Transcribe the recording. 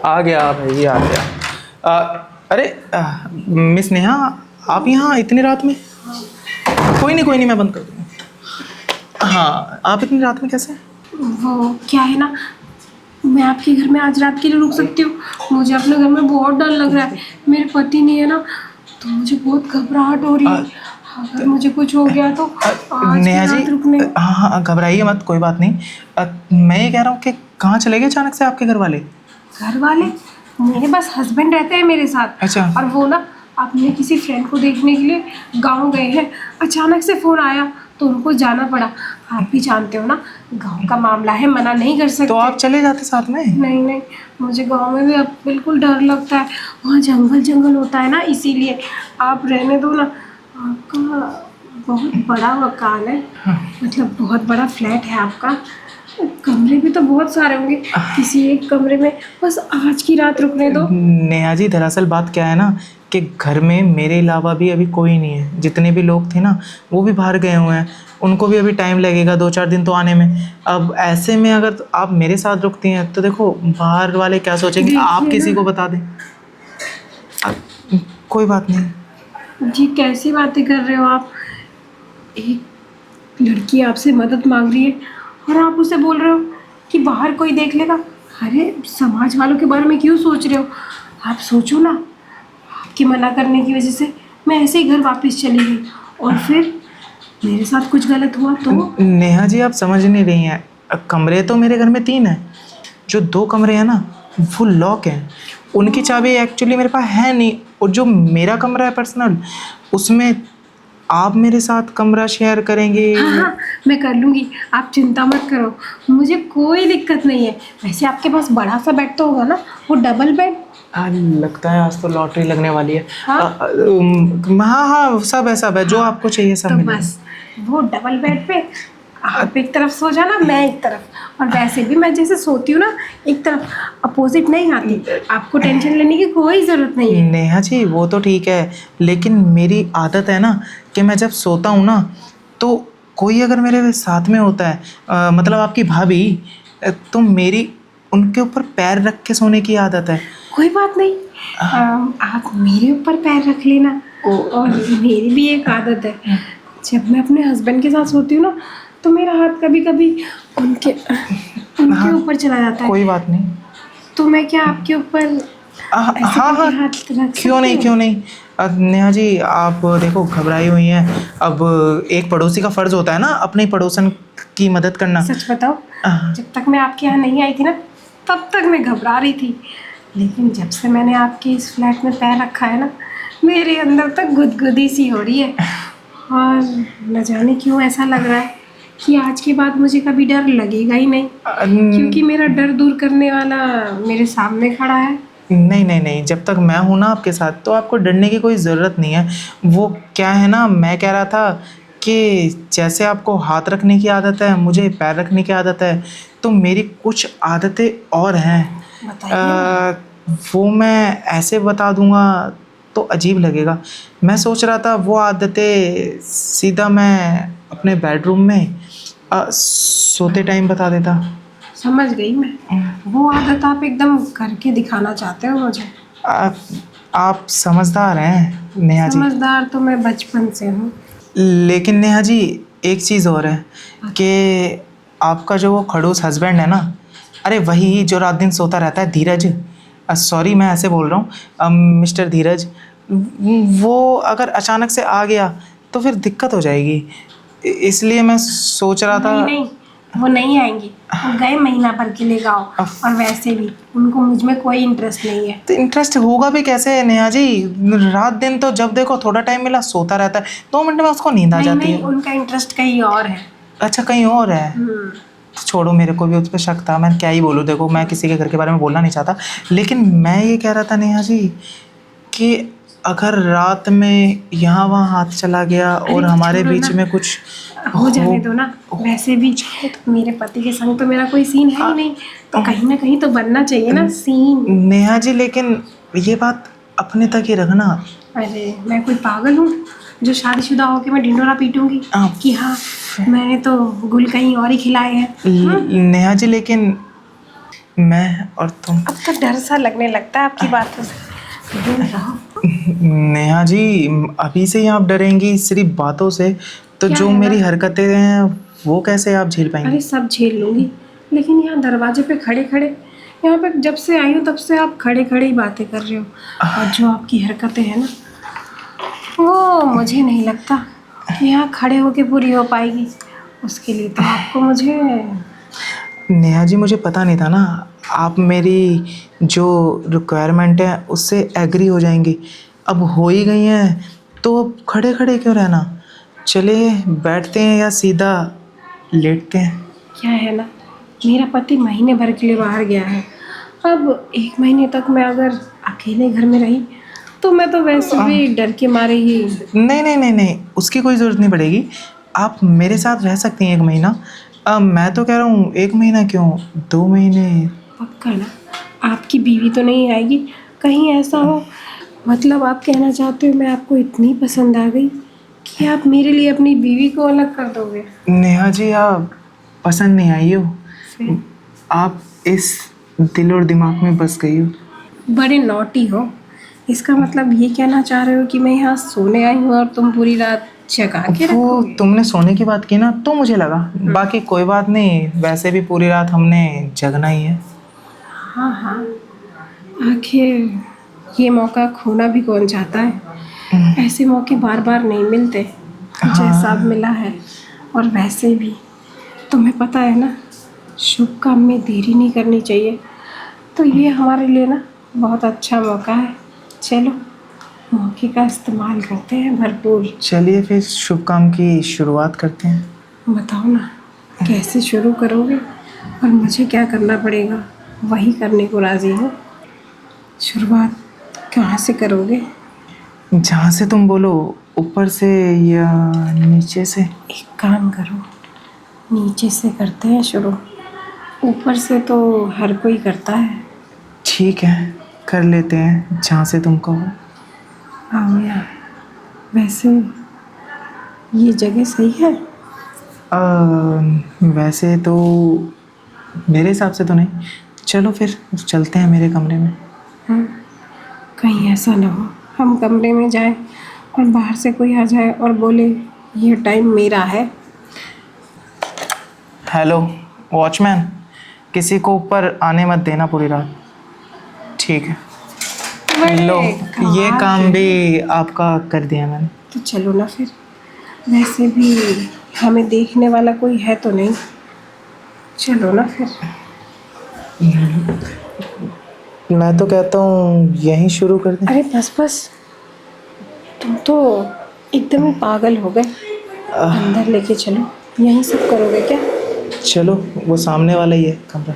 आ गया भाई, आ गया। अरे मिस नेहा, आप यहाँ इतनी रात में? कोई नहीं कोई नहीं, मैं बंद कर दूँगा। हाँ, आप इतनी रात में कैसे? वो क्या है ना, मैं आपके घर में आज रात के लिए रुक सकती हूँ? मुझे अपने घर में बहुत डर लग रहा है। मेरे पति नहीं है ना, तो मुझे बहुत घबराहट हो रही है। अगर मुझे कुछ हो गया तो आज नेहा की जी, रात रुकने। हाँ हाँ, घबराइए मत, कोई बात नहीं। मैं ये कह रहा हूँ कि कहाँ चले गए अचानक से आपके घर वाले? घर वाले? मेरे बस हस्बैंड रहते हैं मेरे साथ। अच्छा। और वो ना अपने किसी फ्रेंड को देखने के लिए गांव गए हैं। अचानक से फ़ोन आया तो उनको जाना पड़ा। आप भी जानते हो ना, गांव का मामला है, मना नहीं कर सकते। तो आप चले जाते साथ में? नहीं नहीं, मुझे गांव में भी अब बिल्कुल डर लगता है। वहाँ जंगल जंगल होता है ना, इसीलिए आप रहने दो ना। आपका बहुत बड़ा मकान है, मतलब बहुत बड़ा फ्लैट है आपका। कमरे भी तो बहुत सारे होंगे, किसी एक कमरे में बस आज की रात रुकने दो। नेहा जी, दरअसल बात क्या है ना कि घर में मेरे अलावा भी अभी कोई नहीं है। जितने भी लोग थे ना, वो भी बाहर गए हुए हैं। उनको भी अभी टाइम लगेगा, 2-4 दिन तो आने में। अब ऐसे में अगर आप मेरे साथ रुकती हैं तो देखो बाहर वाले क्या सोचेंगे, आप देखिए किसी ना। को बता दें। कोई बात नहीं। जी कैसी बातें कर रहे हो आप? एक लड़की आपसे मदद मांग रही है और आप उसे बोल रहे हो कि बाहर कोई देख लेगा। अरे समाज वालों के बारे में क्यों सोच रहे हो? आप सोचो ना, आपके मना करने की वजह से मैं ऐसे ही घर वापस चली गई और फिर मेरे साथ कुछ गलत हुआ तो? नेहा जी, आप समझ नहीं रही हैं। कमरे तो मेरे घर में 3 हैं। जो 2 कमरे हैं ना, वो लॉक हैं। उनकी चाबी एक्चुअली मेरे पास है नहीं। और जो मेरा कमरा है पर्सनल, उसमें आप मेरे साथ कमरा शेयर करेंगे। हाँ हाँ, मैं कर लूँगी, आप चिंता मत करो, मुझे कोई दिक्कत नहीं है। वैसे आपके पास बड़ा सा बेड तो होगा ना, वो डबल बेड? लगता है आज तो लॉटरी लगने वाली है। हाँ? हाँ हाँ, सब है सब है, जो आपको चाहिए सब तो मिलेगा। बस वो डबल बेड पे आप एक तरफ सो जाना, मैं एक तरफ। और वैसे भी मैं जैसे सोती हूँ ना, एक तरफ अपोजिट नहीं आती। आपको टेंशन लेने की कोई ज़रूरत नहीं है। नेहा जी, वो तो ठीक है, लेकिन मेरी आदत है ना कि मैं जब सोता हूँ ना, तो कोई अगर मेरे साथ में होता है, मतलब आपकी भाभी, तो मेरी उनके ऊपर पैर रख के सोने की आदत है। कोई बात नहीं, आप मेरे ऊपर पैर रख लेना। और मेरी भी एक आदत है, जब मैं अपने हस्बैंड के साथ सोती हूँ ना, तो मेरा हाथ कभी कभी उनके हाँ, ऊपर चला जाता है। कोई बात नहीं। तो मैं क्या आपके ऊपर ऐसे हाँ करके हाँ, हाथ रख क्यों नहीं सकती क्यों हूँ? नहीं। नेहा जी, आप देखो घबराई हुई हैं। अब एक पड़ोसी का फर्ज होता है ना अपने पड़ोसन की मदद करना। सच बताओ, आह, जब तक मैं आपके यहाँ नहीं आई थी ना, तब तक मैं घबरा रही थी। लेकिन जब से मैंने आपके इस फ्लैट में पैर रखा है ना, मेरे अंदर तक गुदगुदी सी हो रही है। और न जाने क्यों ऐसा लग रहा है कि आज के बाद मुझे कभी डर लगेगा ही नहीं, क्योंकि मेरा डर दूर करने वाला मेरे सामने खड़ा है। नहीं नहीं नहीं, जब तक मैं हूँ ना आपके साथ, तो आपको डरने की कोई ज़रूरत नहीं है। वो क्या है ना, मैं कह रहा था कि जैसे आपको हाथ रखने की आदत है, मुझे पैर रखने की आदत है, तो मेरी कुछ आदतें और हैं। बताइए। वो मैं ऐसे बता दूंगा तो अजीब लगेगा। मैं सोच रहा था वो आदतें सीधा मैं अपने बेडरूम में सोते टाइम बता देता। समझ गई मैं, वो आदत आप एकदम करके दिखाना चाहते हो मुझे। आप आप समझदार हैं नेहा जी। समझदार तो मैं बचपन से हूँ। लेकिन नेहा जी, एक चीज़ और है कि आपका जो वो खड़ूस हस्बैंड है ना, अरे वही जो रात दिन सोता रहता है, धीरज, सॉरी मैं ऐसे बोल रहा हूँ, मिस्टर धीरज, वो अगर अचानक से आ गया तो फिर दिक्कत हो जाएगी। इसलिए मैं सोच रहा था। नहीं नहीं, वो नहीं आएंगी, वो गए महीना भर के लिए गाँव। और वैसे भी उनको मुझ में कोई इंटरेस्ट नहीं है। तो इंटरेस्ट होगा भी कैसे नेहा जी? रात दिन तो जब देखो थोड़ा टाइम मिला सोता रहता है, 2 मिनट में उसको नींद आ नहीं जाती नहीं, है। उनका इंटरेस्ट कहीं और है। अच्छा, कहीं और है? छोड़ो, मेरे को भी उस पर शक था, मैं क्या ही बोलूँ। देखो मैं किसी के घर के बारे में बोलना नहीं चाहता, लेकिन मैं ये कह रहा था नेहा जी कि अगर रात में यहाँ वहाँ हाथ चला गया और हमारे छोड़ो बीच ना, में कुछ हो जाने दो ना। वैसे भी मेरे पति के संग तो मेरा कोई सीन है ही नहीं, तो कहीं ना कहीं तो बनना चाहिए ना सीन। नेहा जी, लेकिन ये बात अपने तक ही रखना। अरे मैं कोई पागल हूँ जो शादीशुदा होके मैं ढिंडोरा पीटूंगी कि हाँ मैंने तो गुल कहीं और ही खिलाए हैं? नेहा जी, लेकिन मैं और तुम। अब तो डर सा लगने लगता है आपकी बातों से। दूर रहो। नेहा जी, अभी से ही आप डरेंगी सिर्फ बातों से, तो क्या जो है मेरी ना? हरकतें हैं वो कैसे आप झेल पाएंगी? अरे सब झेल लूंगी, लेकिन यहाँ दरवाजे पे खड़े खड़े, यहाँ पे जब से आई हूँ तब से आप खड़े खड़े ही बातें कर रहे हो, और जो आपकी हरकतें हैं ना, वो मुझे नहीं लगता कि यहाँ खड़े होके पूरी हो पाएगी। उसके लिए तो आपको मुझे। नेहा जी, मुझे पता नहीं था ना आप मेरी जो रिक्वायरमेंट है उससे एग्री हो जाएंगी। अब हो ही गई हैं तो अब खड़े खड़े क्यों रहना? चलिए बैठते हैं या सीधा लेटते हैं? क्या है ना, मेरा पति महीने भर के लिए बाहर गया है। अब 1 महीने तक मैं अगर अकेले घर में रही तो मैं तो वैसे भी डर के मारे ही। नहीं नहीं नहीं नहीं, उसकी कोई ज़रूरत नहीं पड़ेगी। आप मेरे साथ रह सकती हैं 1 महीना। मैं तो कह रहा हूँ 1 महीना क्यों, 2 महीने। पक्का ना? आपकी बीवी तो नहीं आएगी? कहीं ऐसा हो, मतलब आप कहना चाहते हो मैं आपको इतनी पसंद आ गई कि आप मेरे लिए अपनी बीवी को अलग कर दोगे? नेहा जी, आप पसंद नहीं आई हो, फिर आप इस दिल और दिमाग में बस गई हो। बड़े नॉटी हो। इसका मतलब ये कहना चाह रहे हो कि मैं यहाँ सोने आई हूँ और तुम पूरी रात जगा के वो रखोगे? तुमने सोने की बात की ना तो मुझे लगा, बाकी कोई बात नहीं, वैसे भी पूरी रात हमने जगना ही है। हाँ हाँ, आखिर ये मौका खोना भी कौन चाहता है? ऐसे मौके बार बार नहीं मिलते जैसा अब मिला है। और वैसे भी तुम्हें पता है ना, शुभ काम में देरी नहीं करनी चाहिए। तो ये हमारे लिए ना बहुत अच्छा मौका है। चलो मौके का इस्तेमाल करते हैं भरपूर। चलिए फिर शुभ काम की शुरुआत करते हैं। बताओ ना, कैसे शुरू करोगे और मुझे क्या करना पड़ेगा? वही करने को राज़ी हूँ। शुरुआत कहाँ से करोगे? जहाँ से तुम बोलो, ऊपर से या नीचे से? एक काम करो, नीचे से करते हैं शुरू। ऊपर से तो हर कोई करता है। ठीक है, कर लेते हैं जहाँ से तुम कहो। आओ यार, वैसे ये जगह सही है? वैसे तो मेरे हिसाब से तो नहीं। चलो फिर चलते हैं मेरे कमरे में। कहीं ऐसा ना हो हम कमरे में जाएं और बाहर से कोई आ जाए और बोले ये टाइम मेरा है। हेलो वॉचमैन, किसी को ऊपर आने मत देना पूरी रात। ठीक है, बड़े लो ये कमाल काम के। भी आपका कर दिया मैंने। तो चलो ना फिर, वैसे भी हमें देखने वाला कोई है तो नहीं। चलो ना फिर। मैं तो कहता हूँ यहीं शुरू कर दें। अरे बस बस, तुम तो एकदम ही पागल हो गए। अंदर लेके चलो, यहीं सब करोगे क्या? चलो वो सामने वाला ही है कमरा।